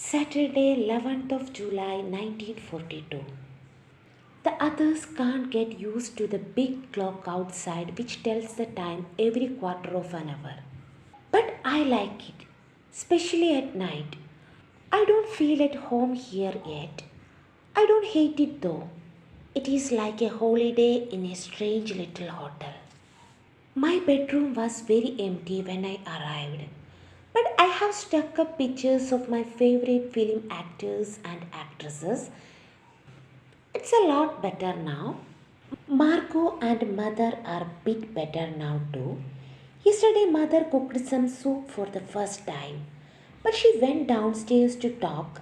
Saturday, 11th of July 1942. The others can't get used to the big clock outside which tells the time every quarter of an hour. But I like it, especially at night. I don't feel at home here yet. I don't hate it though. It is like a holiday in a strange little hotel. My bedroom was very empty when I arrived, but I have stuck up pictures of my favorite film actors and actresses. It's a lot better now. Marco and mother are a bit better now too. Yesterday, mother cooked some soup for the first time, but she went downstairs to talk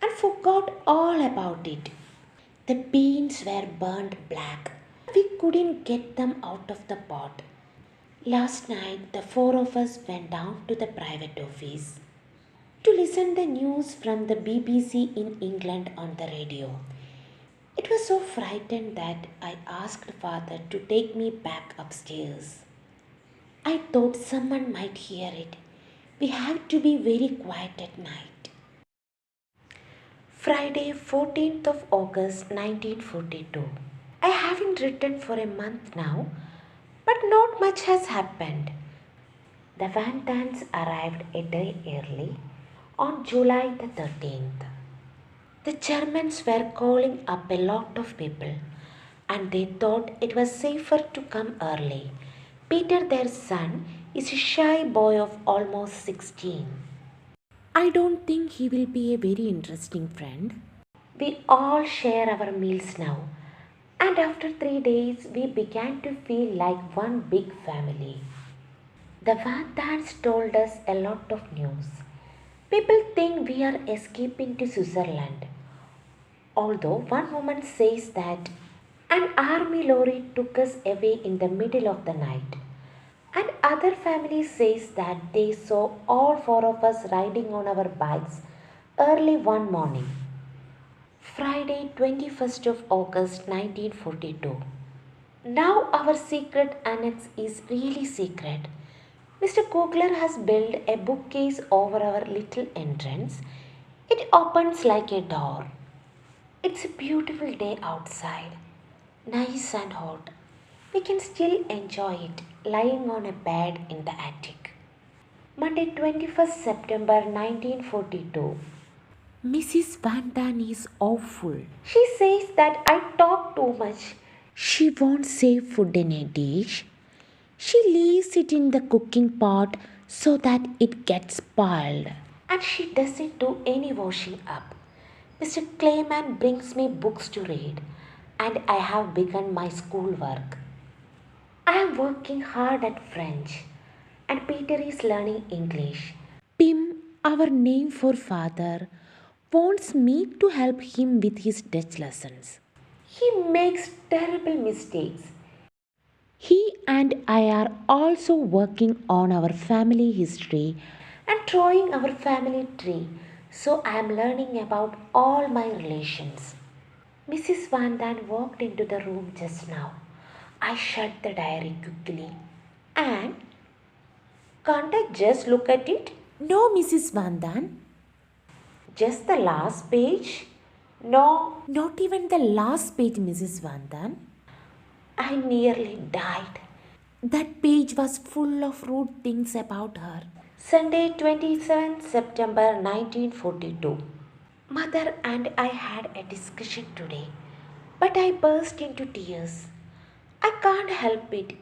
and forgot all about it. The beans were burnt black. We couldn't get them out of the pot. Last night, the four of us went down to the private office to listen the news from the BBC in England on the radio. It was so frightened that I asked father to take me back upstairs. I thought someone might hear it. We have to be very quiet at night. Friday, 14th of August 1942. I haven't written for a month now, but not much has happened. The Van Dans arrived a day early on July the 13th. The Germans were calling up a lot of people and they thought it was safer to come early. Peter, their son, is a shy boy of almost 16. I don't think he will be a very interesting friend. We all share our meals now, and after 3 days, we began to feel like one big family. The Van Dans told us a lot of news. People think we are escaping to Switzerland, although one woman says that an army lorry took us away in the middle of the night. And other family says that they saw all four of us riding on our bikes early one morning. Friday, 21st of August 1942. Now our secret annex is really secret. Mr. Kugler has built a bookcase over our little entrance. It opens like a door. It's a beautiful day outside, nice and hot. We can still enjoy it lying on a bed in the attic. Monday, 21st September 1942. Mrs. Van Daan is awful. She says that I talk too much. She won't save food in a dish. She leaves it in the cooking pot so that it gets spoiled. And she doesn't do any washing up. Mr. Clayman brings me books to read, and I have begun my schoolwork. I am working hard at French, and Peter is learning English. Pim, our name for father, wants me to help him with his Dutch lessons. He makes terrible mistakes. He and I are also working on our family history and drawing our family tree, so I am learning about all my relations. Mrs. Van Daan walked into the room just now. I shut the diary quickly. And can't I just look at it? No, Mrs. Van Daan. Just the last page? No. Not even the last page, Mrs. Van Daan. I nearly died. That page was full of rude things about her. Sunday, 27th September 1942. Mother and I had a discussion today, but I burst into tears. I can't help it.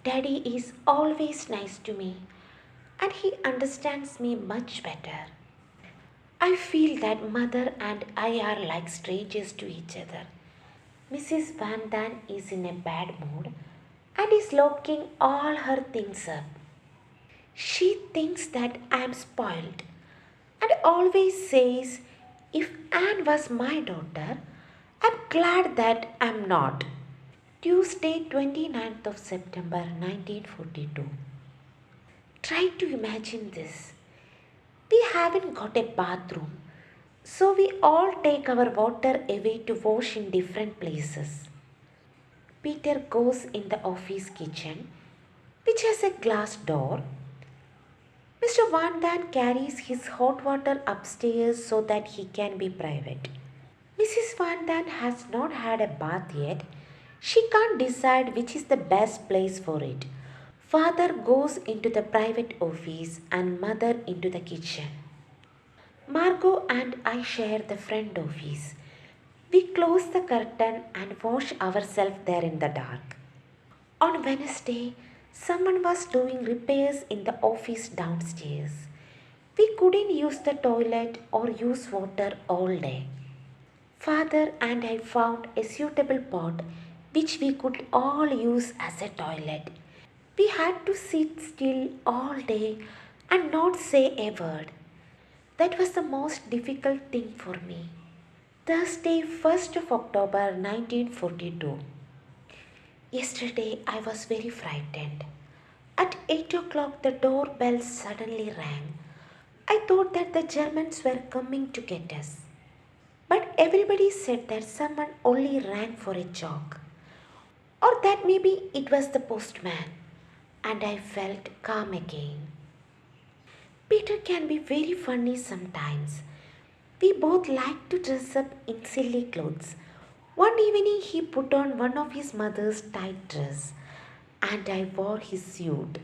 Daddy is always nice to me, and he understands me much better. I feel that mother and I are like strangers to each other. Mrs. Van Daan is in a bad mood and is locking all her things up. She thinks that I am spoiled and always says, if Anne was my daughter, I'm glad that I'm not. Tuesday, 29th of September 1942. Try to imagine this. We haven't got a bathroom, so we all take our water away to wash in different places. Peter goes in the office kitchen, which has a glass door. Mr. Van Dan carries his hot water upstairs so that he can be private. Mrs. Van Dan has not had a bath yet. She can't decide which is the best place for it. Father goes into the private office and mother into the kitchen. Margot and I share the front office. We close the curtain and wash ourselves there in the dark. On Wednesday, someone was doing repairs in the office downstairs. We couldn't use the toilet or use water all day. Father and I found a suitable pot which we could all use as a toilet. We had to sit still all day and not say a word. That was the most difficult thing for me. Thursday, 1st of October 1942. Yesterday I was very frightened. At 8 o'clock the doorbell suddenly rang. I thought that the Germans were coming to get us. But everybody said that someone only rang for a joke. Or that maybe it was the postman. And I felt calm again. Peter can be very funny sometimes. We both like to dress up in silly clothes. One evening he put on one of his mother's tight dress and I wore his suit.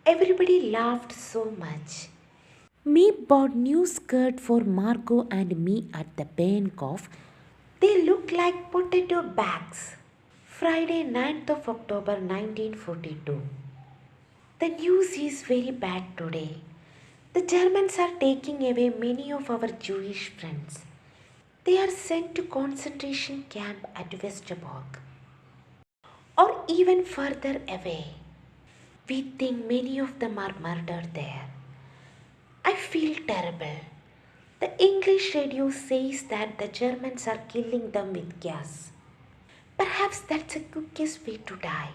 Everybody laughed so much. Me bought new skirt for Margot and me at the Bancroft. They looked like potato bags. Friday, 9th of October 1942. The news is very bad today. The Germans are taking away many of our Jewish friends. They are sent to concentration camp at Westerbork or even further away. We think many of them are murdered there. I feel terrible. The English radio says that the Germans are killing them with gas. Perhaps that's the quickest way to die.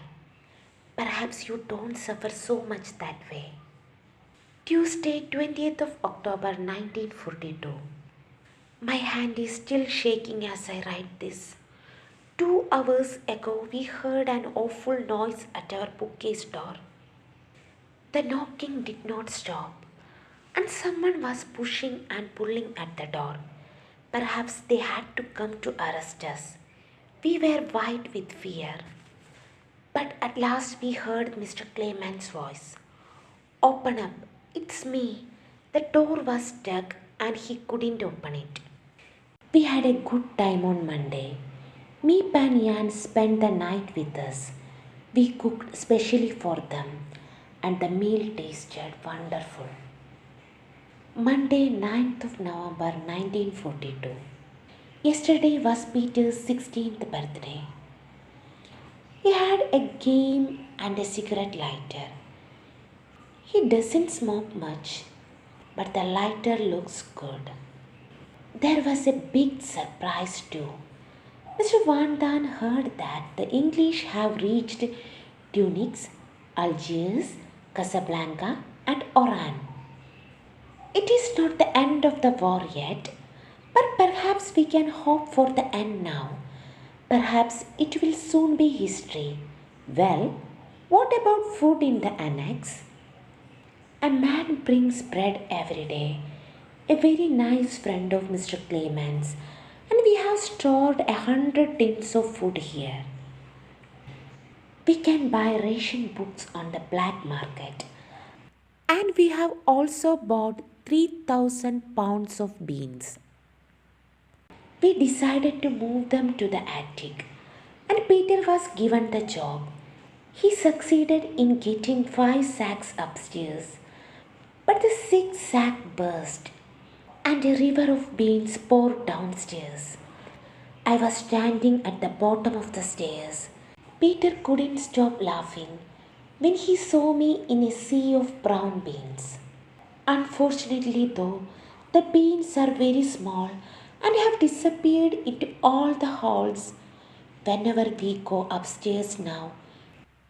Perhaps you don't suffer so much that way. Tuesday, 20th of October 1942. My hand is still shaking as I write this. 2 hours ago, we heard an awful noise at our bookcase door. The knocking did not stop, and someone was pushing and pulling at the door. Perhaps they had to come to arrest us. We were white with fear. But at last we heard Mr. Clement's voice. Open up, it's me. The door was stuck and he couldn't open it. We had a good time on Monday. Meep and Jan spent the night with us. We cooked specially for them and the meal tasted wonderful. Monday, 9th of November 1942. Yesterday was Peter's 16th birthday. He had a game and a cigarette lighter. He doesn't smoke much, but the lighter looks good. There was a big surprise too. Mr. Van Dan heard that the English have reached Tunis, Algiers, Casablanca, and Oran. It is not the end of the war yet, but perhaps we can hope for the end now. Perhaps it will soon be history. Well, what about food in the annex? A man brings bread every day, a very nice friend of Mr. Clement's, and we have stored 100 tins of food here. We can buy ration books on the black market. And we have also bought 3,000 pounds of beans. We decided to move them to the attic, and Peter was given the job. He succeeded in getting 5 sacks upstairs, but the 6th sack burst, and a river of beans poured downstairs. I was standing at the bottom of the stairs. Peter couldn't stop laughing when he saw me in a sea of brown beans. Unfortunately, though, the beans are very small and have disappeared into all the halls. Whenever we go upstairs now,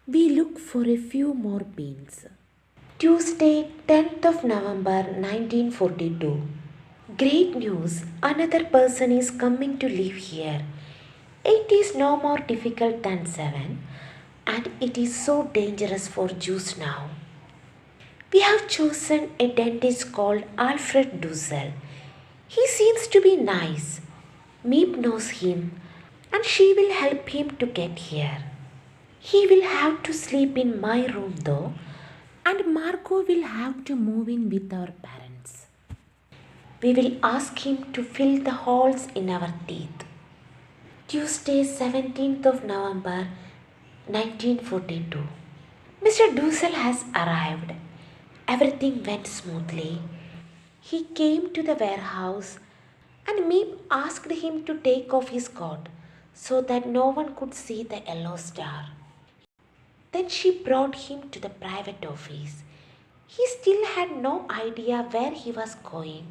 we look for a few more beans. Tuesday, 10th of November 1942. Great news! Another person is coming to live here. 8 is no more difficult than 7, and it is so dangerous for Jews now. We have chosen a dentist called Alfred Dussel. He seems to be nice. Meep knows him and she will help him to get here. He will have to sleep in my room though, and Marco will have to move in with our parents. We will ask him to fill the holes in our teeth. Tuesday, 17th of November 1942. Mr. Dussel has arrived. Everything went smoothly. He came to the warehouse and Meep asked him to take off his coat so that no one could see the yellow star. Then she brought him to the private office. He still had no idea where he was going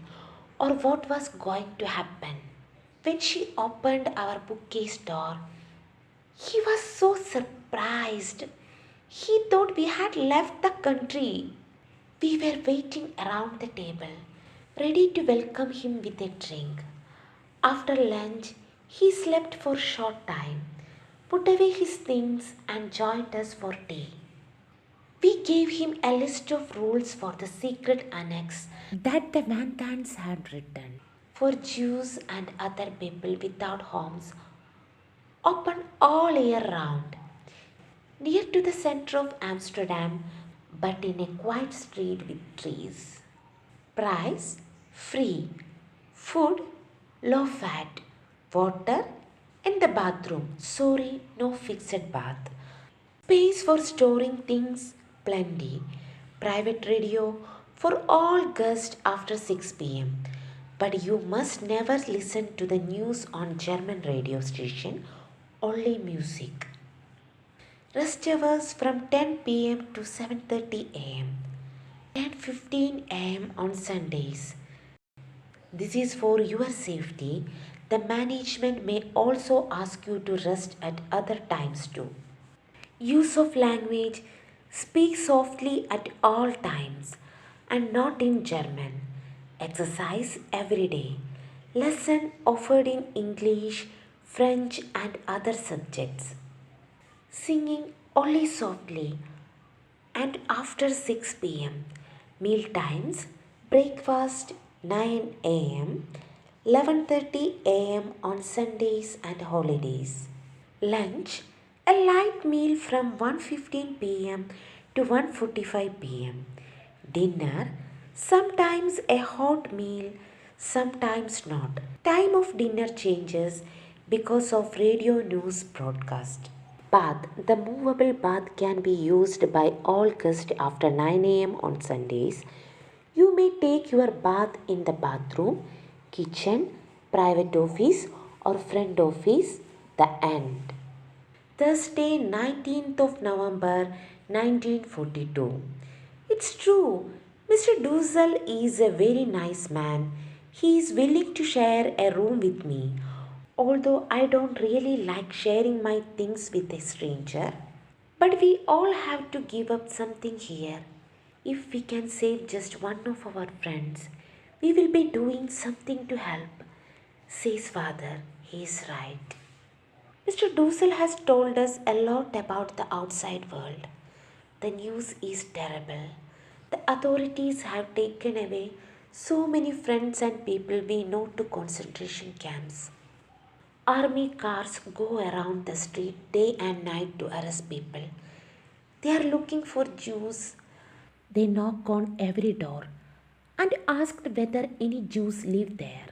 or what was going to happen. When she opened our bookcase door, he was so surprised. He thought we had left the country. We were waiting around the table, ready to welcome him with a drink. After lunch, he slept for a short time, put away his things, and joined us for tea. We gave him a list of rules for the secret annex that the Van Dans had written for Jews and other people without homes, open all year round, near to the center of Amsterdam, but in a quiet street with trees. Price free, food low fat, water in the bathroom. Sorry, no fixed bath. Space for storing things plenty. Private radio for all guests after 6 p.m. But you must never listen to the news on German radio station, only music. Rest hours from 10 p.m. to 7:30 a.m. 10:15 a.m. on Sundays. This is for your safety. The management may also ask you to rest at other times too. Use of language: speak softly at all times and not in German. Exercise every day. Lesson offered in English, French, and other subjects. Singing only softly and after 6 p.m. Meal times: breakfast 9 a.m., 11:30 a.m. on Sundays and holidays. Lunch: a light meal from 1:15 p.m. to 1:45 p.m. Dinner: sometimes a hot meal, sometimes not. Time of dinner changes because of radio news broadcast. Bath: the movable bath can be used by all guests after 9 a.m. on Sundays. You may take your bath in the bathroom, kitchen, private office, or friend office. The end. Thursday, 19th of November 1942. It's true, Mr. Dussel is a very nice man. He is willing to share a room with me, although I don't really like sharing my things with a stranger. But we all have to give up something here. If we can save just one of our friends, we will be doing something to help, says father. He is right. Mr. Dussel has told us a lot about the outside world. The news is terrible. The authorities have taken away so many friends and people we know to concentration camps. Army cars go around the street day and night to arrest people. They are looking for Jews. They knock on every door and ask whether any Jews live there.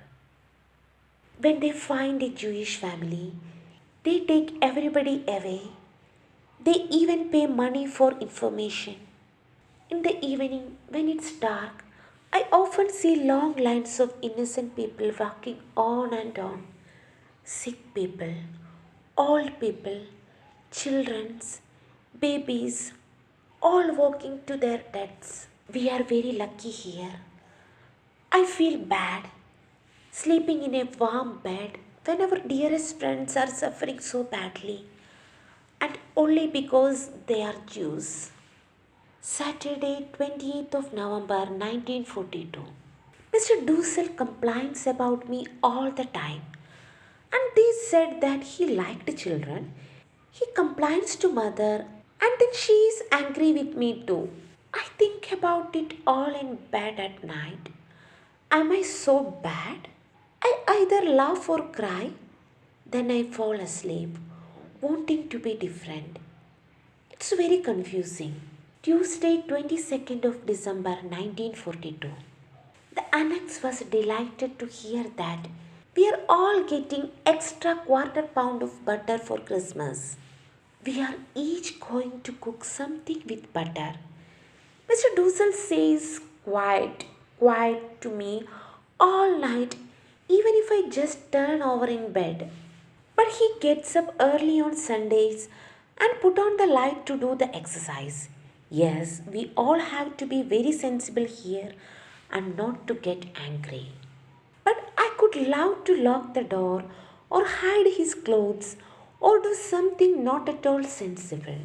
When they find a Jewish family, they take everybody away. They even pay money for information. In the evening, when it's dark, I often see long lines of innocent people walking on and on. Sick people, old people, children, babies, all walking to their deaths. We are very lucky here. I feel bad sleeping in a warm bed when our dearest friends are suffering so badly, and only because they are Jews. Saturday, 28th of November 1942. Mr. Dussel complains about me all the time, and they said that he liked children. He complains to mother, and then she is angry with me too. I think about it all in bed at night. Am I so bad? I either laugh or cry, then I fall asleep, wanting to be different. It's very confusing. Tuesday, 22nd of December 1942. The annex was delighted to hear that we are all getting extra quarter pound of butter for Christmas. We are each going to cook something with butter. Mr. Doozle says quiet, quiet to me all night, even if I just turn over in bed. But he gets up early on Sundays and put on the light to do the exercise. Yes, we all have to be very sensible here and not to get angry. But I could love to lock the door or hide his clothes or do something not at all sensible.